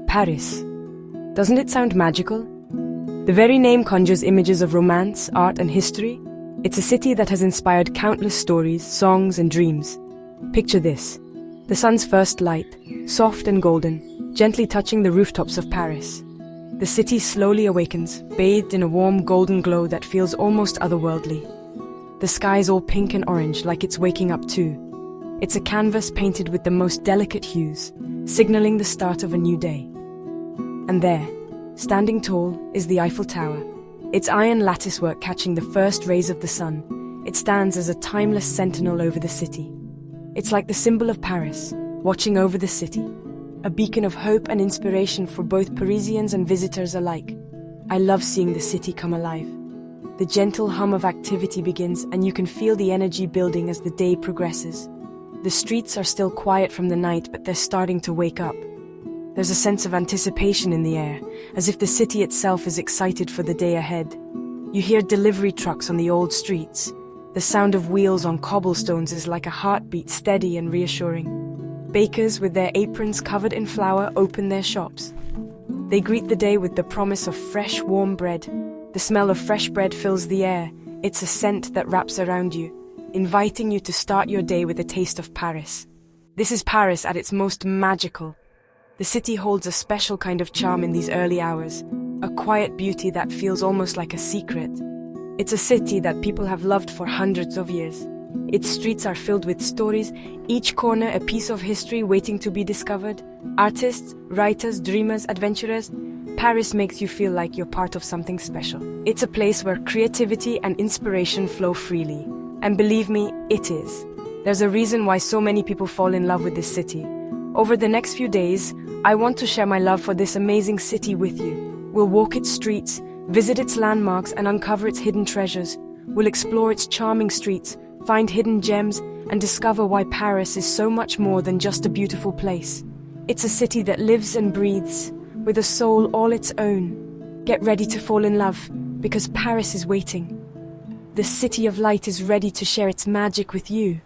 Paris. Doesn't it sound magical? The very name conjures images of romance, art, and history. It's a city that has inspired countless stories, songs, and dreams. Picture this: the sun's first light, soft and golden, gently touching the rooftops of Paris. The city slowly awakens, bathed in a warm golden glow that feels almost otherworldly. The sky's all pink and orange, like it's waking up too. It's a canvas painted with the most delicate hues, signaling the start of a new day. And there, standing tall, is the Eiffel Tower, its iron latticework catching the first rays of the sun. It stands as a timeless sentinel over the city. It's like the symbol of Paris, watching over the city, a beacon of hope and inspiration for both Parisians and visitors alike. I love seeing the city come alive. The gentle hum of activity begins, and you can feel the energy building as the day progresses. The streets are still quiet from the night, but they're starting to wake up. There's a sense of anticipation in the air, as if the city itself is excited for the day ahead. You hear delivery trucks on the old streets. The sound of wheels on cobblestones is like a heartbeat, steady and reassuring. Bakers with their aprons covered in flour open their shops. They greet the day with the promise of fresh, warm bread. The smell of fresh bread fills the air. It's a scent that wraps around you, inviting you to start your day with a taste of Paris. This is Paris at its most magical. The city holds a special kind of charm in these early hours, a quiet beauty that feels almost like a secret. It's a city that people have loved for hundreds of years. Its streets are filled with stories, each corner a piece of history waiting to be discovered. Artists, writers, dreamers, adventurers. Paris makes you feel like you're part of something special. It's a place where creativity and inspiration flow freely. And believe me, it is. There's a reason why so many people fall in love with this city. Over the next few days, I want to share my love for this amazing city with you. We'll walk its streets, visit its landmarks, and uncover its hidden treasures. We'll explore its charming streets, find hidden gems, and discover why Paris is so much more than just a beautiful place. It's a city that lives and breathes, with a soul all its own. Get ready to fall in love, because Paris is waiting. The City of Light is ready to share its magic with you.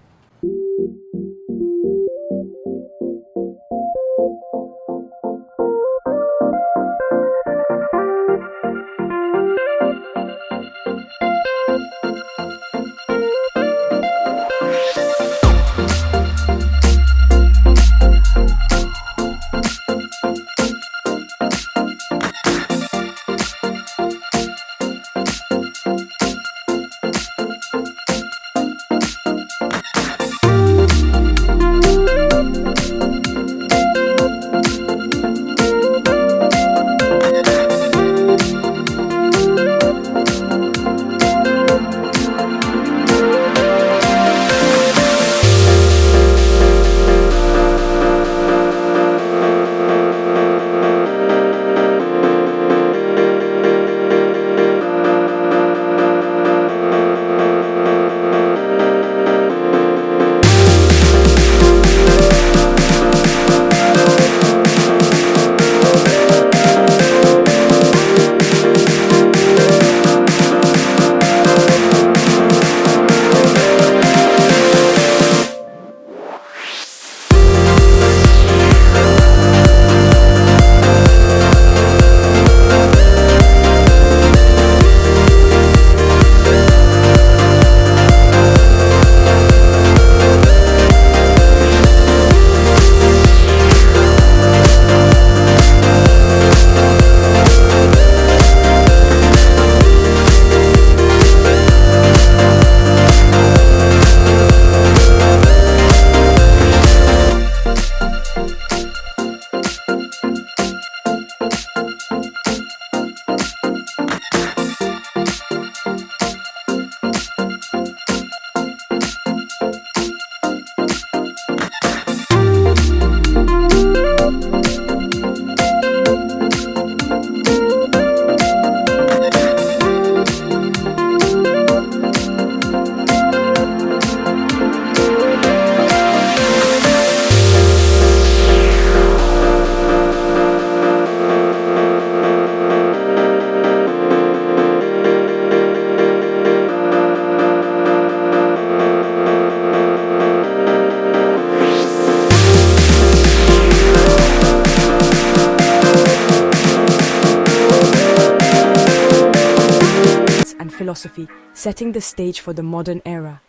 philosophy, setting the stage for the modern era.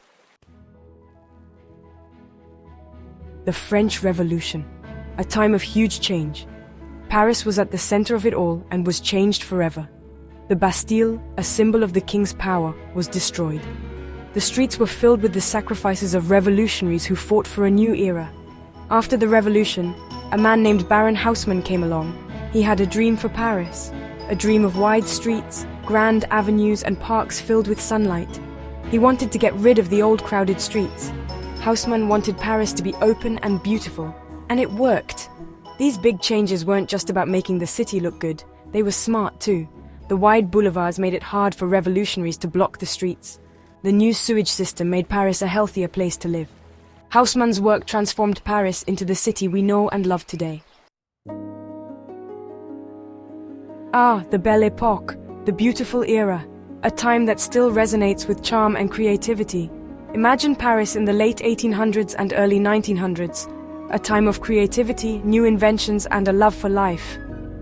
The French Revolution, a time of huge change. Paris was at the center of it all and was changed forever. The Bastille, a symbol of the king's power, was destroyed. The streets were filled with the sacrifices of revolutionaries who fought for a new era. After the revolution, a man named Baron Haussmann came along. He had a dream for Paris, a dream of wide streets, grand avenues and parks filled with sunlight. He wanted to get rid of the old crowded streets. Haussmann wanted Paris to be open and beautiful, and it worked. These big changes weren't just about making the city look good, they were smart too. The wide boulevards made it hard for revolutionaries to block the streets. The new sewage system made Paris a healthier place to live. Haussmann's work transformed Paris into the city we know and love today. Ah, the Belle Époque, the beautiful era, a time that still resonates with charm and creativity. Imagine Paris in the late 1800s and early 1900s, a time of creativity, new inventions, and a love for life.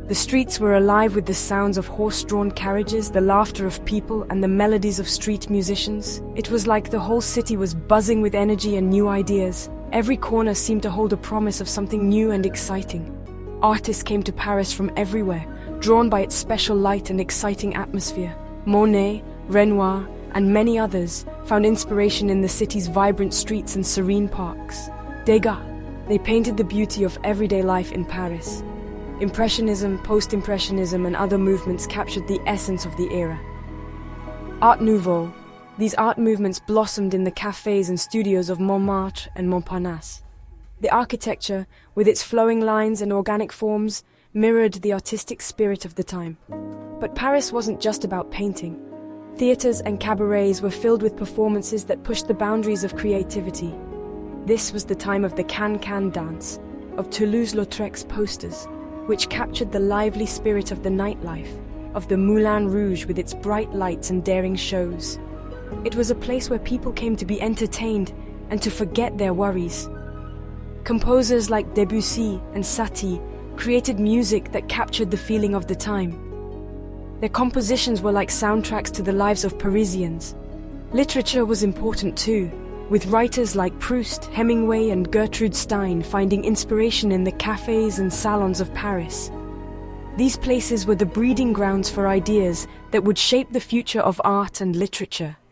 The streets were alive with the sounds of horse-drawn carriages, the laughter of people, and the melodies of street musicians. It was like the whole city was buzzing with energy and new ideas. Every corner seemed to hold a promise of something new and exciting. Artists came to Paris from everywhere, drawn by its special light and exciting atmosphere. Monet, Renoir, and many others found inspiration in the city's vibrant streets and serene parks. Degas, they painted the beauty of everyday life in Paris. Impressionism, post-impressionism, and other movements captured the essence of the era. Art Nouveau, these art movements blossomed in the cafes and studios of Montmartre and Montparnasse. The architecture, with its flowing lines and organic forms, mirrored the artistic spirit of the time. But Paris wasn't just about painting. Theaters and cabarets were filled with performances that pushed the boundaries of creativity. This was the time of the Can-Can dance, of Toulouse-Lautrec's posters, which captured the lively spirit of the nightlife, of the Moulin Rouge with its bright lights and daring shows. It was a place where people came to be entertained and to forget their worries. Composers like Debussy and Satie created music that captured the feeling of the time. Their compositions were like soundtracks to the lives of Parisians. Literature was important too, with writers like Proust, Hemingway, and Gertrude Stein finding inspiration in the cafes and salons of Paris. These places were the breeding grounds for ideas that would shape the future of art and literature.